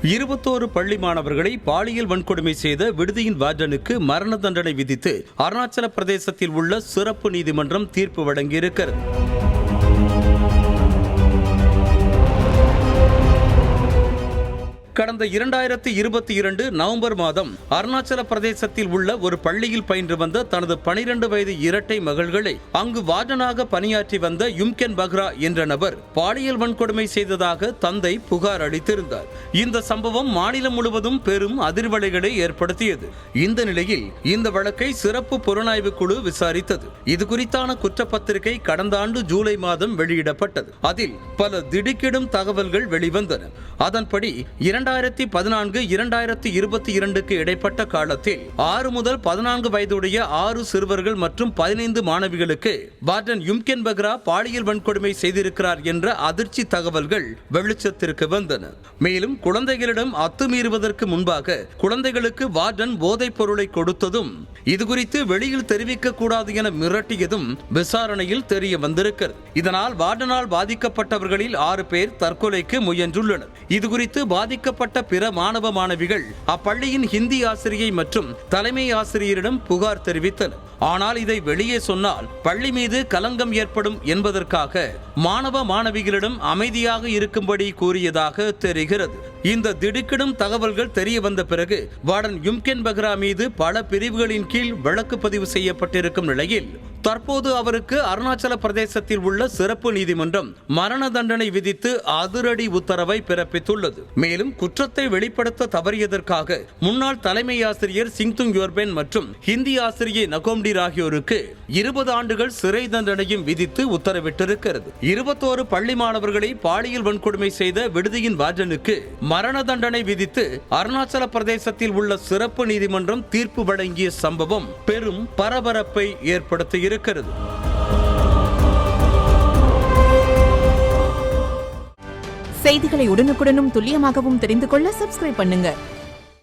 21 பள்ளி மாணவர்களை பாலியல் வன்கொடுமை செய்த விடுதியின் வார்டனுக்கு மரண தண்டனை விதித்து அருணாச்சல பிரதேசத்தில் உள்ள சிறப்பு நீதிமன்றம் தீர்ப்பு வழங்கியிருக்கிறது. கடந்த 2022 நவம்பர் மாதம் அருணாச்சல பிரதேசத்தில் உள்ள ஒரு பள்ளியில் பயின்று வந்த தனது 12 வயது இரட்டை மகள்களை அங்கு வார்டனாக பணியாற்றி வந்த யும்கென் பக்ரா என்ற நபர் பாலியல் வன்கொடுமை செய்ததாக தந்தை புகார் அளித்திருந்தார். இந்த சம்பவம் மாநிலம் முழுவதும் பெரும் அதிர்வலைகளை ஏற்படுத்தியது. இந்த நிலையில் இந்த வழக்கை சிறப்பு புலனாய்வு குழு விசாரித்தது. இது குறித்தான குற்றப்பத்திரிகை கடந்த ஆண்டு ஜூலை மாதம் வெளியிடப்பட்டது. அதில் பல திடுக்கிடும் தகவல்கள் வெளிவந்தன. அதன்படி 2014-2022 இடைப்பட்ட காலத்தில் 6 முதல் 14 வயதுடைய 6 சிறுவர்கள் மற்றும் 15 மாணவிகளுக்கு வார்டன் யும்கென் பக்ரா பாலியல் வன்கொடுமை செய்திருக்கிறார் என்ற அதிர்ச்சி தகவல்கள் வெளிச்சத்திற்கு வந்தன. மேலும் குழந்தைகளிடம் அத்துமீறுவதற்கு முன்பாக குழந்தைகளுக்கு வார்டன் போதைப் பொருளை கொடுத்ததும் இதுகுறித்து வெளியில் தெரிவிக்க கூடாது என மிரட்டியதும் விசாரணையில் தெரிய வந்திருக்கிறது. இதனால் வார்டனால் பாதிக்கப்பட்டவர்களில் 6 பேர் தற்கொலைக்கு முயன்றுள்ளனர். இதுகுறித்து பாதிக்கப்பட்ட பிற மாணவ மாணவிகள் அப்பள்ளியின் ஹிந்தி ஆசிரியை மற்றும் தலைமை ஆசிரியரிடம் புகார் தெரிவித்தனர். ஆனால் இதை வெளியே சொன்னால் பள்ளி மீது கலங்கம் ஏற்படும் என்பதற்காக மாணவ மாணவிகளிடம் அமைதியாக இருக்கும்படி கூறியதாக தெரிகிறது. இந்த திடுக்கிடும் தகவல்கள் தெரிய வந்த பிறகு வார்டன் யும்கென் பக்ரா மீது பல பிரிவுகளின் கீழ் வழக்கு பதிவு செய்யப்பட்டிருக்கும் நிலையில் தற்போது அவருக்கு அருணாச்சல பிரதேசத்தில் உள்ள சிறப்பு நீதிமன்றம் மரண தண்டனை விதித்து அதிரடி உத்தரவை பிறப்பித்துள்ளது. மேலும் குற்றத்தை வெளிப்படுத்த தவறியதற்காக முன்னாள் தலைமை ஆசிரியர் சிங்துங் யோர்பென் மற்றும் ஹிந்தி ஆசிரியை நகோம்டி ஆகியோருக்கு 20 ஆண்டுகள் சிறை தண்டனையும் விதித்து உத்தரவிட்டிருக்கிறது. 21 பள்ளி மாணவர்களை பாலியல் வன்கொடுமை செய்த விடுதியின் வார்டனுக்கு மரண தண்டனை விதித்து அருணாச்சல பிரதேசத்தில் உள்ள சிறப்பு நீதிமன்றம் தீர்ப்பு வழங்கிய சம்பவம் பெரும் பரபரப்பை ஏற்படுத்தியிருக்கிறது. செய்திகளை உடனுக்குடனும் துல்லியமாகவும் தெரிந்து கொள்ள சப்ஸ்கிரைப் பண்ணுங்க.